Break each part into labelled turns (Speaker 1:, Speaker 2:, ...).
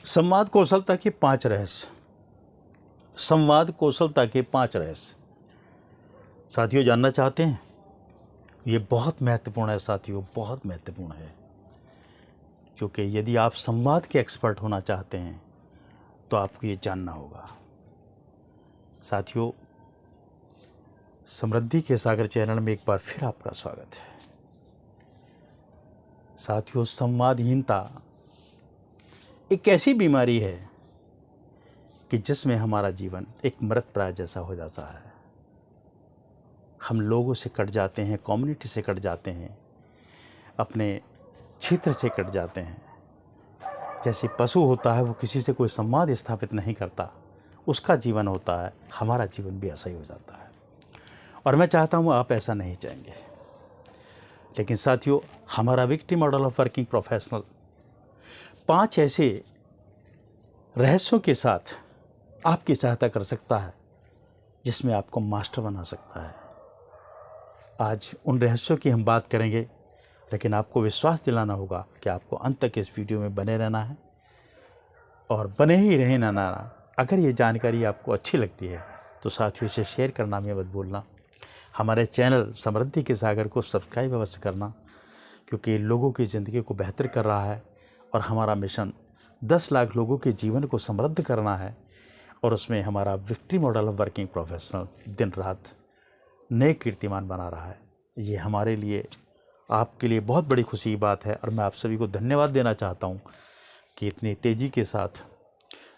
Speaker 1: संवाद कौशलता के 5 रहस्य। संवाद कौशलता के 5 रहस्य साथियों जानना चाहते हैं? ये बहुत महत्वपूर्ण है साथियों, बहुत महत्वपूर्ण है, क्योंकि यदि आप संवाद के एक्सपर्ट होना चाहते हैं तो आपको ये जानना होगा। साथियों, समृद्धि के सागर चैनल में एक बार फिर आपका स्वागत है। साथियों, संवादहीनता एक ऐसी बीमारी है कि जिसमें हमारा जीवन एक मृतप्राय जैसा हो जाता है। हम लोगों से कट जाते हैं, कम्युनिटी से कट जाते हैं, अपने क्षेत्र से कट जाते हैं। जैसे पशु होता है, वो किसी से कोई संवाद स्थापित नहीं करता, उसका जीवन होता है, हमारा जीवन भी ऐसा ही हो जाता है। और मैं चाहता हूँ आप ऐसा नहीं चाहेंगे। लेकिन साथियों, हमारा victim model of working professional 5 ऐसे रहस्यों के साथ आपकी सहायता कर सकता है जिसमें आपको मास्टर बना सकता है। आज उन रहस्यों की हम बात करेंगे, लेकिन आपको विश्वास दिलाना होगा कि आपको अंत तक इस वीडियो में बने रहना है और बने ही रहे ना। अगर ये जानकारी आपको अच्छी लगती है तो साथियों इसे शेयर करना में मत भूलना। हमारे चैनल समृद्धि के सागर को सब्सक्राइब अवश्य करना, क्योंकि लोगों की ज़िंदगी को बेहतर कर रहा है और हमारा मिशन 10 लाख लोगों के जीवन को समृद्ध करना है। और उसमें हमारा victim model of working professional दिन रात नए कीर्तिमान बना रहा है। ये हमारे लिए, आपके लिए बहुत बड़ी खुशी की बात है। और मैं आप सभी को धन्यवाद देना चाहता हूँ कि इतनी तेज़ी के साथ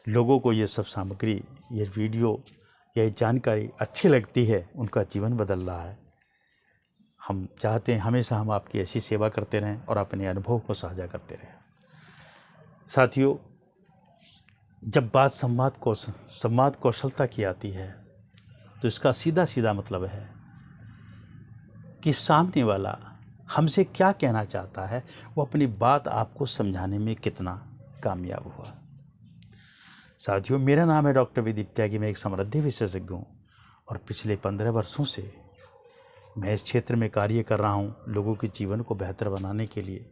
Speaker 1: लोगों को ये सब सामग्री, ये वीडियो, ये जानकारी अच्छी लगती है, उनका जीवन बदल रहा है। हम चाहते हैं हमेशा हम आपकी ऐसी सेवा करते रहें और अपने अनुभव को साझा करते रहें। साथियों, जब बात संवाद कौशलता की आती है तो इसका सीधा सीधा मतलब है कि सामने वाला हमसे क्या कहना चाहता है, वो अपनी बात आपको समझाने में कितना कामयाब हुआ। साथियों, मेरा नाम है डॉक्टर विदीप त्यागी। मैं एक समृद्धि विशेषज्ञ हूँ और पिछले 15 वर्षों से मैं इस क्षेत्र में कार्य कर रहा हूँ। लोगों के जीवन को बेहतर बनाने के लिए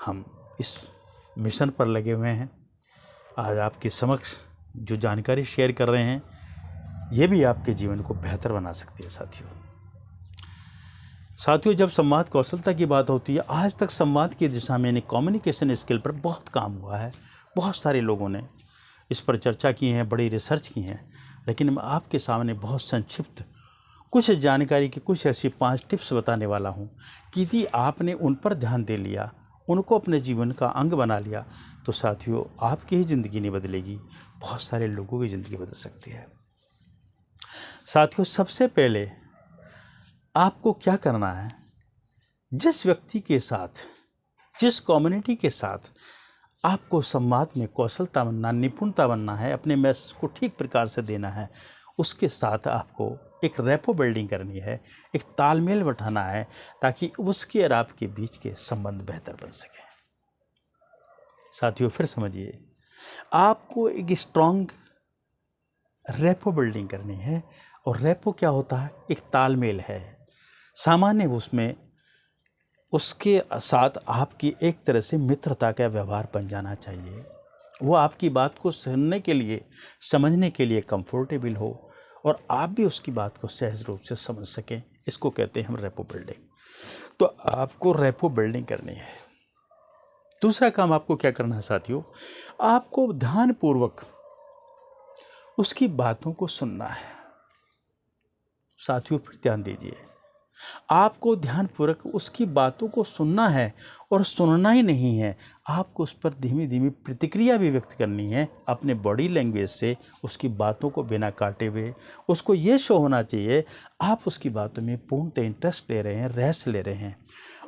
Speaker 1: हम इस मिशन पर लगे हुए हैं। आज आपके समक्ष जो जानकारी शेयर कर रहे हैं, ये भी आपके जीवन को बेहतर बना सकती है। साथियों, जब संवाद कौशलता की बात होती है, आज तक संवाद की दिशा में यानी कम्युनिकेशन स्किल पर बहुत काम हुआ है। बहुत सारे लोगों ने इस पर चर्चा की है, बड़ी रिसर्च की हैं, लेकिन मैं आपके सामने बहुत संक्षिप्त कुछ जानकारी की कुछ ऐसी 5 टिप्स बताने वाला हूँ कि यदि आपने उन पर ध्यान दे लिया, उनको अपने जीवन का अंग बना लिया, तो साथियों आपकी ही ज़िंदगी नहीं बदलेगी, बहुत सारे लोगों की ज़िंदगी बदल सकती है। साथियों, सबसे पहले आपको क्या करना है, जिस व्यक्ति के साथ, जिस कम्युनिटी के साथ आपको संवाद में कौशलता बनना, निपुणता बनना है, अपने मैसेज को ठीक प्रकार से देना है, उसके साथ आपको एक रेपो बिल्डिंग करनी है, एक तालमेल बैठाना है, ताकि उसके और आपके बीच के संबंध बेहतर बन सके। साथियों, फिर समझिए, आपको एक स्ट्रॉन्ग रेपो बिल्डिंग करनी है। और रेपो क्या होता है? एक तालमेल है। सामान्य उसमें उसके साथ आपकी एक तरह से मित्रता का व्यवहार बन जाना चाहिए। वो आपकी बात को सुनने के लिए, समझने के लिए कंफर्टेबल हो और आप भी उसकी बात को सहज रूप से समझ सकें। इसको कहते हैं हम रेपो बिल्डिंग। तो आपको रेपो बिल्डिंग करनी है। दूसरा काम आपको क्या करना है साथियों? आपको ध्यानपूर्वक उसकी बातों को सुनना है। साथियों, फिर ध्यान दीजिए, आपको ध्यानपूर्वक उसकी बातों को सुनना है। और सुनना ही नहीं है, आपको उस पर धीमी धीमी प्रतिक्रिया भी व्यक्त करनी है, अपने बॉडी लैंग्वेज से उसकी बातों को बिना काटे हुए। उसको ये शो होना चाहिए आप उसकी बातों में पूर्णतः इंटरेस्ट ले रहे हैं, रहस्य ले रहे हैं।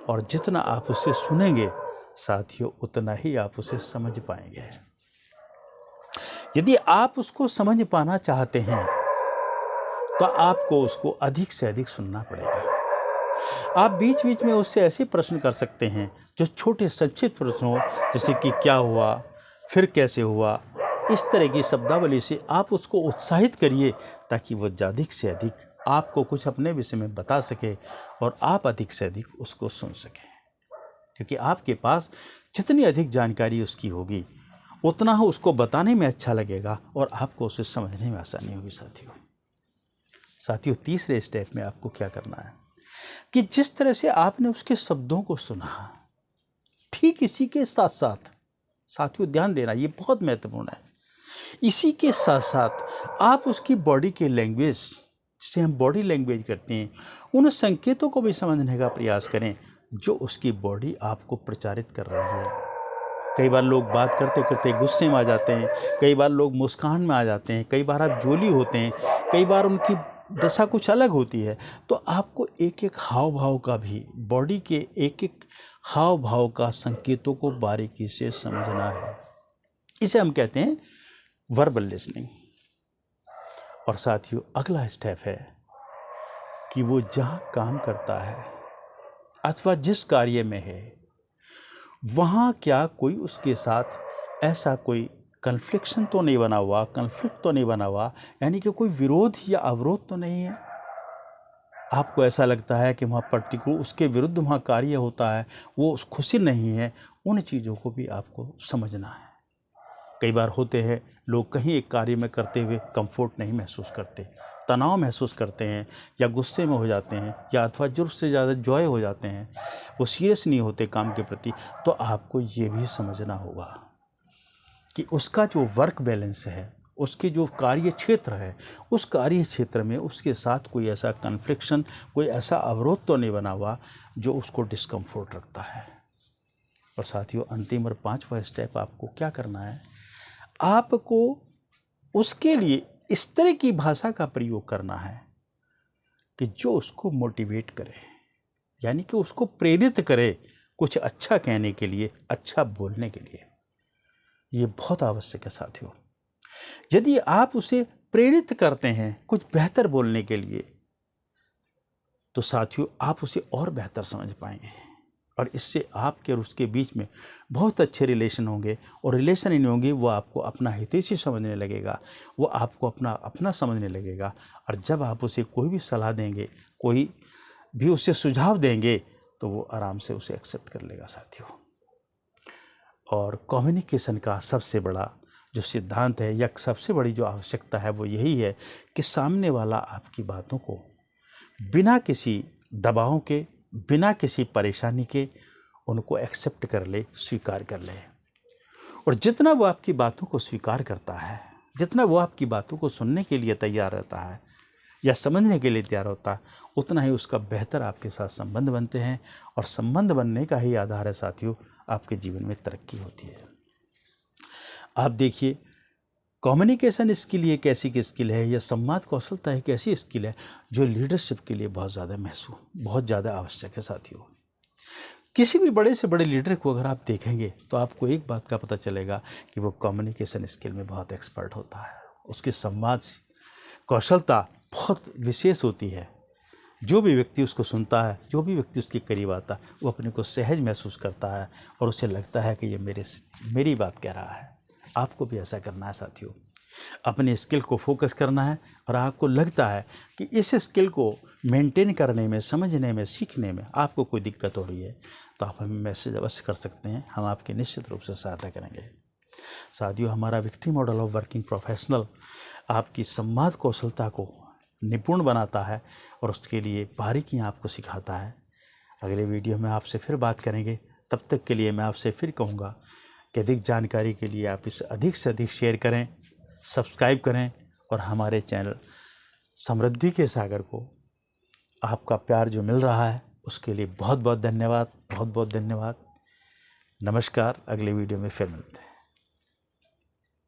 Speaker 1: और जितना आप उसे सुनेंगे साथियों, उतना ही आप उसे समझ पाएंगे। यदि आप उसको समझ पाना चाहते हैं तो आपको उसको अधिक से अधिक सुनना पड़ेगा। आप बीच बीच में उससे ऐसे प्रश्न कर सकते हैं जो छोटे संक्षिप्त प्रश्न हो, जैसे कि क्या हुआ, फिर कैसे हुआ। इस तरह की शब्दावली से आप उसको उत्साहित करिए, ताकि वो अधिक से अधिक आपको कुछ अपने विषय में बता सके और आप अधिक से अधिक उसको सुन सकें। क्योंकि आपके पास जितनी अधिक जानकारी उसकी होगी, उतना ही उसको बताने में अच्छा लगेगा और आपको उसे समझने में आसानी होगी। साथियों तीसरे स्टेप में आपको क्या करना है कि जिस तरह से आपने उसके शब्दों को सुना, ठीक इसी के साथ साथ साथियों ध्यान देना, ये बहुत महत्वपूर्ण है, इसी के साथ साथ आप उसकी बॉडी के लैंग्वेज, जिसे हम बॉडी लैंग्वेज करते हैं, उन संकेतों को भी समझने का प्रयास करें जो उसकी बॉडी आपको प्रचारित कर रही है। कई बार लोग बात करते करते गुस्से में आ जाते हैं, कई बार लोग मुस्कान में आ जाते हैं, कई बार आप जोली होते हैं, कई बार उनकी दशा कुछ अलग होती है। तो आपको एक एक हाव भाव का भी, बॉडी के एक एक हाव भाव का संकेतों को बारीकी से समझना है। इसे हम कहते हैं वर्बल लिसनिंग। और साथियों अगला स्टेप है कि वो जहाँ काम करता है अथवा जिस कार्य में है, वहाँ क्या कोई उसके साथ ऐसा कोई कन्फ्लिक्शन तो नहीं बना हुआ, कन्फ्लिक्ट तो नहीं बना हुआ, यानी कि कोई विरोध या अवरोध तो नहीं है। आपको ऐसा लगता है कि वहाँ पर्टिकुलर उसके विरुद्ध वहाँ कार्य होता है, वो खुशी नहीं है, उन चीज़ों को भी आपको समझना है। कई बार होते हैं लोग कहीं एक कार्य में करते हुए कंफर्ट नहीं महसूस करते, तनाव महसूस करते हैं, या गुस्से में हो जाते हैं, या अथवा ज़रूरत से ज़्यादा जॉय हो जाते हैं, वो सीरियस नहीं होते काम के प्रति। तो आपको ये भी समझना होगा कि उसका जो वर्क बैलेंस है, उसके जो कार्य क्षेत्र है, उस कार्य क्षेत्र में उसके साथ कोई ऐसा कन्फ्लिक्शन, कोई ऐसा अवरोध तो नहीं बना हुआ जो उसको डिस्कम्फर्ट रखता है। और साथियों अंतिम और 5वां स्टेप आपको क्या करना है, आपको उसके लिए इस तरह की भाषा का प्रयोग करना है कि जो उसको मोटिवेट करे, यानी कि उसको प्रेरित करे कुछ अच्छा कहने के लिए, अच्छा बोलने के लिए। ये बहुत आवश्यक है साथियों। यदि आप उसे प्रेरित करते हैं कुछ बेहतर बोलने के लिए, तो साथियों आप उसे और बेहतर समझ पाएंगे, और इससे आपके और उसके बीच में बहुत अच्छे रिलेशन होंगे। और रिलेशन ही नहीं होंगे, वो आपको अपना हितैषी समझने लगेगा, वो आपको अपना समझने लगेगा। और जब आप उसे कोई भी सलाह देंगे, कोई भी उसे सुझाव देंगे, तो वो आराम से उसे एक्सेप्ट कर लेगा साथियों। और कम्युनिकेशन का सबसे बड़ा जो सिद्धांत है या सबसे बड़ी जो आवश्यकता है वो यही है कि सामने वाला आपकी बातों को बिना किसी दबाव के, बिना किसी परेशानी के उनको एक्सेप्ट कर ले, स्वीकार कर ले। और जितना वो आपकी बातों को स्वीकार करता है, जितना वो आपकी बातों को सुनने के लिए तैयार रहता है या समझने के लिए तैयार होता है, उतना ही उसका बेहतर आपके साथ संबंध बनते हैं। और संबंध बनने का ही आधार है साथियों आपके जीवन में तरक्की होती है। आप देखिए, कम्युनिकेशन स्किल एक ऐसी स्किल है, या संवाद कौशलता एक ऐसी स्किल है जो लीडरशिप के लिए बहुत ज़्यादा आवश्यक है साथियों। किसी भी बड़े से बड़े लीडर को अगर आप देखेंगे तो आपको एक बात का पता चलेगा कि वो कम्युनिकेशन स्किल में बहुत एक्सपर्ट होता है। उसकी संवाद कौशलता बहुत विशेष होती है। जो भी व्यक्ति उसको सुनता है, जो भी व्यक्ति उसके करीब आता है, वो अपने को सहज महसूस करता है और उसे लगता है कि ये मेरी बात कह रहा है। आपको भी ऐसा करना है साथियों, अपने स्किल को फोकस करना है। और आपको लगता है कि इस स्किल को मेंटेन करने में, समझने में, सीखने में आपको कोई दिक्कत हो रही है, तो आप हमें मैसेज अवश्य कर सकते हैं, हम आपकी निश्चित रूप से सहायता करेंगे। साथियों हमारा victory model of working professional आपकी संवाद कौशलता को निपुण बनाता है और उसके लिए बारीकियाँ आपको सिखाता है। अगले वीडियो में आपसे फिर बात करेंगे। तब तक के लिए मैं आपसे फिर कहूँगा कि अधिक जानकारी के लिए आप इसे अधिक से अधिक शेयर करें, सब्सक्राइब करें, और हमारे चैनल समृद्धि के सागर को आपका प्यार जो मिल रहा है उसके लिए बहुत बहुत धन्यवाद, बहुत बहुत धन्यवाद। नमस्कार, अगले वीडियो में फिर मिलते हैं।